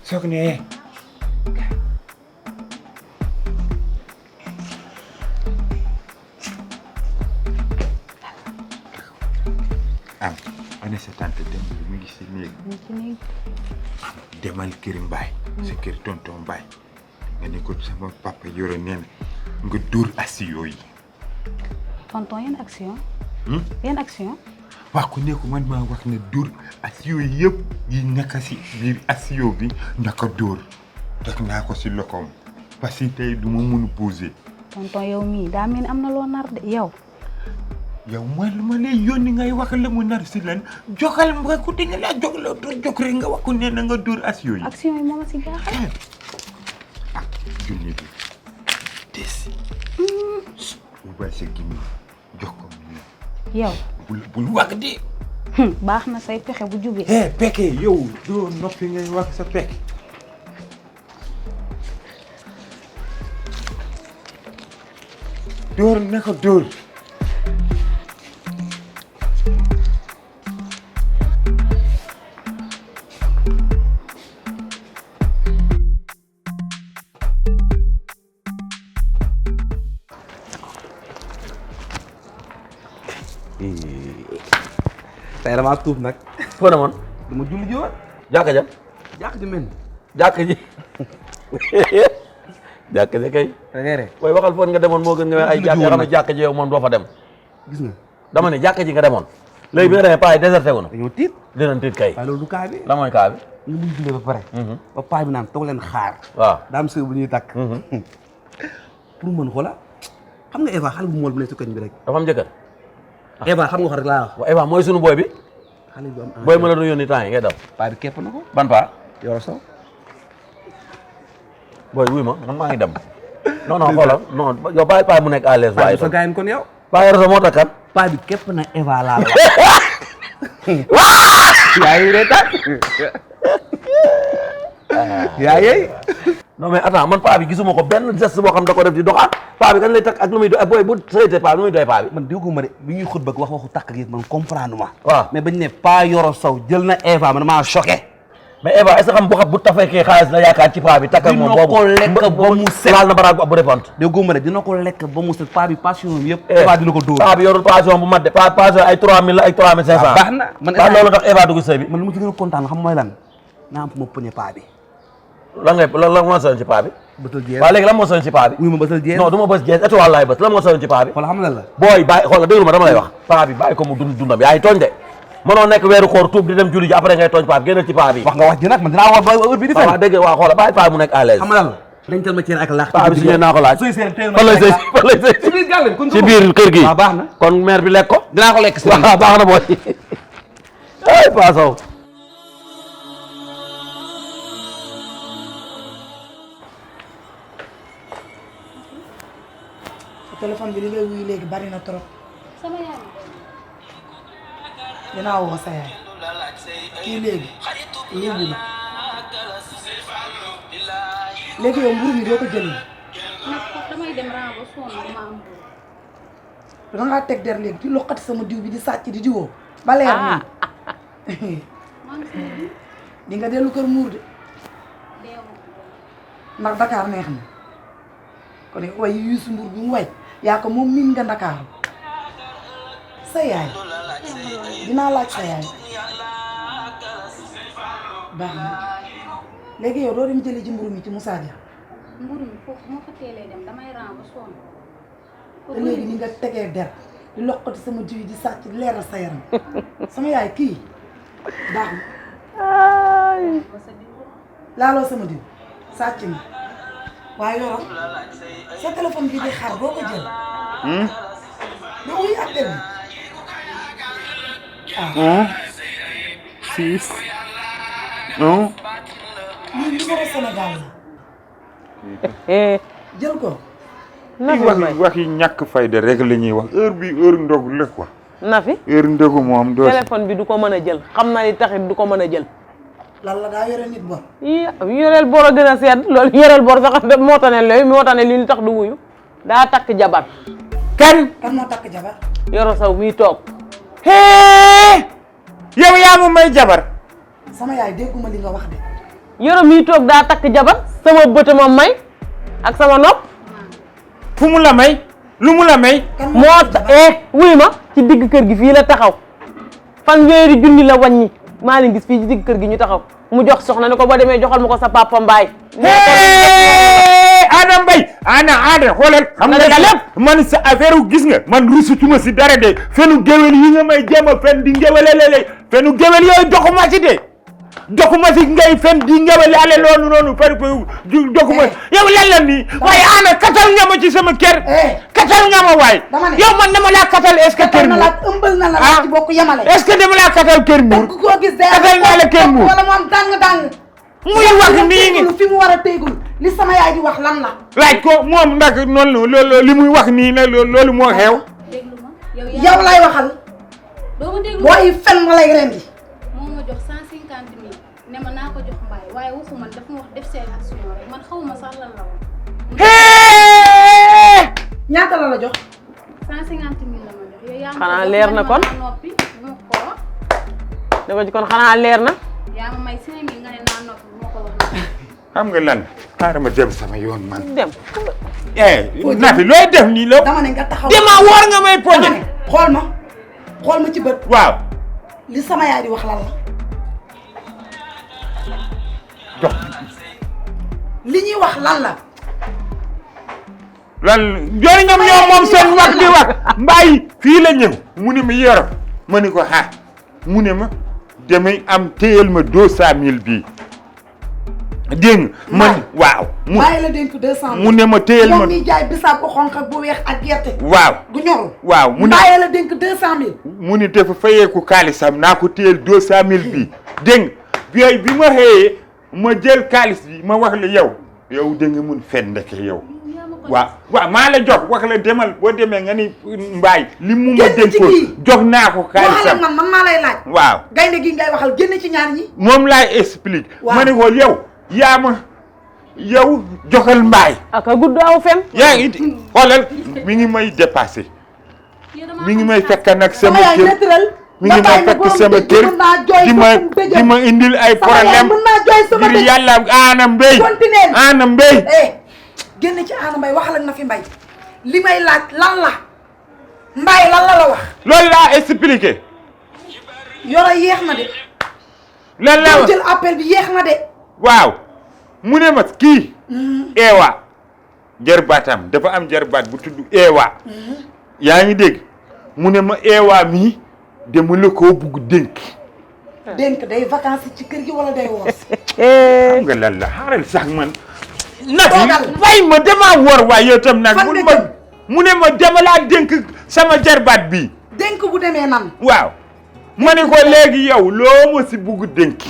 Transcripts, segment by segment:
soog ne am ana sa tante dem mi ngi si néeg demal kër Mbaye sa kër tonton Mbaye nga ne ko sama papa yore nee na nga dóor asiyo yi tonton yan action yan action wax ku ne ko man maa wax ne dóor asiyo yi yëpp yi nekk si biir asiyo bi naka dóor teg naa ko si loxoom parce que tey du ma mun a poser tonton yow mii daa mel ni am na loo nar de yow mooy lu ma lay yónni ngay wax la mu nar si lan joxal nga ko di nga laa jox la dóor jox rek nga wax ko ne na nga dóor asiyo yi action yi moom a si jaaxal junni bi des ubal sa gimi jox ko mu yow bul wax de baax na say pexe bu jubee peke yow doo noppi ngay wax sa peke dóor naka dóor tey damaa tuub nag. foo demoon. dama julli ji woon. jàkka ja. jàkk ji mel ni. jàkka ji. jàkka ja kay. reere. waaye waxal foon nga demoon moo gën nga ay jàkka xam ne jàkka ji yow moom doo fa dem. gis nga. dama ne jàkka ji nga demoon. léegi bi nga demee paa yi déserté wu na. dañoo tiit. dinañ tiit kay. waaye loolu du kaa bi. la mooy kaa bi. ñu buñ jullee ba pare. ba paa bi naan toog leen xaar. waaw daa am sëy bu ñuy takk. pour mën xoola xam nga Eva xale bu mool bu nekk si koñ bi rek. dafa am jëkkër. Eva xam nga ko rek laa wax. waaw Eva mooy sunu booy bi. xale bu am booy ma la doon yónni temps yi ngay daw. paa bi képp na ko. ban paa. Yoro Sow. booy wuy ma man maa ngi dem. non non xoolal non yow bàyyi paa mu nekk à l'aise paa waaye. bi sa gaayin kon yow. paa Yoro Sow moo tax kan. paa bi képp na Eva laa la. yaa ngi reetaan. yaa yey. non mais attends man paa bi gisuma ko benn geste boo xam da ko def di doxaat paa bi kan lay takk ak lu muy doy booy bu sëyte paa bi lu muy doy paa bi. man déggu ma de bi ñuy xut bëgg wax waxu takk ak yëpp man comprendre ma. waaw mais bañ ne paa Yoro Sow jël na Eva man maa choqué. mais Eva est-ce que xam bu xam bu tafeekee xaalis la yaakaar ci paa bi takk ak moom boobu dina ko lekk ba mu set laal na baraag bu répondre. déggu ma de dina ko lekk ba mu set paa bi passion bi yëpp. Eva dina ko dóor paa bi yorul passion bu mat de passion ay 3000 la ay 3500. baax na man waaw loolu tax Eva dugg sëy bi. man lu ma ci gën a kontaan xam mooy lan naa am fu ma pëñe paa bi. lan moo soññ ci paa bi. bëtal jeex waaw léegi lan moo soññ ci paa bi. wuy ma bëtal jeex non du ma bës jeex étoile laay bës lan moo soññ ci paa bi. xool xam lan la. booy bàyyi xool déglu ma dama lay wax. paa bi bàyyi ko mu dundam yaa ngi tooñ de mënoo nekk weeru koor tuub di dem julli ji après ngay tooñ paa bi génnal ci paa bi. wax nga wax ji nag man dinaa wax ba heure bi di fen. waaw dégg waaw xoolal bàyyi paa mu nekk à l'aise. xam lan la dencal ma ceen ak laax. paa bi signé naa ko laaj. sëy seen teel fan lay sëy fan lay sëy ci biir gàllam kon ci biir kër gi. waaw baax na kon maire bi lekk ko. dinaa ko lekk si waaw baax na booy. ay Paa Sow. téléphone bi li ngay wuyu léegi bari na trop sama yaay dinaa woo sa yaay kii léegi yóbbu na léegi yow mburu mi doo ko jëli nag damay dem ran ba sonn dama am da ngaa teg der léegi di loqati sama diw bi di sàcc di diwoo ba leer nii di nga dellu kër muur de ndax Dakar neex na kon nag way Youssou Ndour bi mu way yaa ko moom miin nga Dakar sa yaay dinaa laaj sa yaay baax na léegi yow doo dem jëli ci mburu mi ci Moussa Dia mburu mi foofu moo fa teelee dem damay ran ba sonn te léegi ni nga tegee der di loqati sama diw di sàcc di leeral sa yaram sama yaay kii baax na laaloo sama diw sàcc na waaye Yoro sa téléphone bi di xaar boo ko jël doo wuy appel bi six lii numéro Sénégal la jël ko wax yi ñàkk fayda rek la ñuy wax heure bi heure ndogu la quoi Nafi heure ndogu moom doo téléphone bi du ko mën a jël xam naa ni taxit du ko mën a jël. lan la daa yore nit bor yoreel bor a gën a sedd loolu yoreel bor sax moo tax ne looy moo tax ne li ñu tax du wuyu daa takk jabar. kan moo takk jabar Yoro Sow miy toog. yow yaa ma may jabar sama yaay dégguma li nga wax de Yoro mii toog daa takk jabar sama bët ma may ak sama nopp fu mu la may lu mu la may moo wuy ma ci digg kër gi fii la taxaw fanweeri junni la wàññi maa leen gis fii ci digg kër gi ñu taxaw mu jox soxna ne ko boo demee joxal ma ko sa papa Mbaye Ada Mbaye ana xoolal xam nga lépp man sa affaire gis nga man rusutuma si dara de fenu géwél yi nga may jéem a fen di ngewelelele fenu géwél yooyu doxuma si de doxuma si ngay fen di ngewelale loolu noonu par doxuma yow lan la nii waaye ana katal nga ma ci sama kër katal nga ma waay yow man dama laa katal est-ce que kër muur ëmbal na la ci bokk yemale est-ce que dama laa katal kër muur ko gis katal naa la kër muur wala mu am dang muy wax nii ngi fi mu war a téegul li sama yaay di wax lan la laaj ko moom ndax noonu loolu li muy wax nii nag loolu moo xew déglu ma yow lay waxal doo ma déglu booy fen ma lay rendi moo ma jox 150 000 ne ma naa ko jox Mbaye waaye waxuma dafa ma wax def seen action rek man xawma sax lan la woon ñaata la jox 150 000 la ma jox yow yaa ma xanaa leer na kon noppi bu ma ko wax da ko ci kon xanaa leer na yaa ma may 5 000 nga ne naa noppi bu ma ko wax xam nga lan xaaral ma dem sama yoon man dem Nafi looy def nii la dama ne nga taxaw dama woor nga may poñe xool ma ci bët waaw li sama yaay di wax lan la jox li ñuy wax lan la lan yooyu ñoom ñoo moom seen wax di wax Mbaye fii la ñëw mu ne ma Yoro ma ni ko mu ne ma damay am téyel ma 200 000 bii dégg man waaw bàyyi la dénk 200 000 mu ne ma téyel ma moom mi jaay bisaab bu xonq ak bu weex ak gerte waaw gu ñorul waaw mu ne bàyyi la dénk 200 000 mu ne dafa fayeeku xaalisam naa ko téyel 200 000 bii dégg bi ma xëyee ma jël xaalis bi ma wax la yow da nga mun fen ndeke yow waaw maa la jox wax la demal boo demee nga ni Mbaye li mu ma dénkoon jox naa ko xaalisam man maa lay laaj waaw gaynde gi ngay waxal génn ci ñaar ñi moom laay explique ma ne ko yow joxal Mbaye aka gudd aw fen yaa ngi xoolal mi ngi may dépassé mi ngi may fekk nag sama kër mi ngi may fekk sama kër di ma indil ay problème ngir yàlla Ana Mbaye génn ci Ana Mbaye waxal ak na fi Mbaye li may laaj lan la Mbaye lan la wax loolu laa expliqué Yoro yéex na de lan la wax jël appel bi yéex na de waaw mu ne ma kii Ewa jarbaatam dafa am jarbaat bu tudd Ewa yaa ngi dégg mu ne ma Ewa mii dama la koo bugg dénk day vacances ci kër gi wala day woor xam nga lan la xaaral sax man Nafi bàyyi ma dama woor waaye yow tam nag mu ne ma dama laa dénk sama jarbaat bii dénk bu demee nan waaw ma ne ko léegi yow loo ma si bugg dénk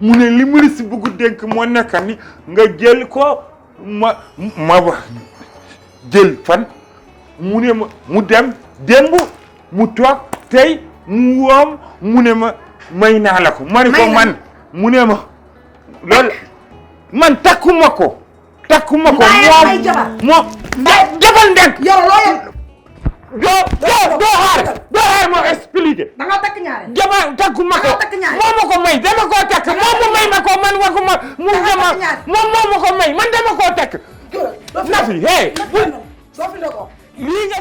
mu ne li mu la si bugg dénk moo nekk ni nga jël ko ma wax jël fan mu ne ma mu dem démb mu toog tey mu woom mu ne ma may naa la ko ma ne ko man mu ne ma loolu man takkuma ko moom jabal ndek Yoro loo yor doo xaar moo expliqué da nga takk ñaare jama takkuma ko moo ma ko may dama koo takk moom mu may ma ko man waxuma moom moo ma ko may man dama koo takk Nafi doo fi la ko lii nga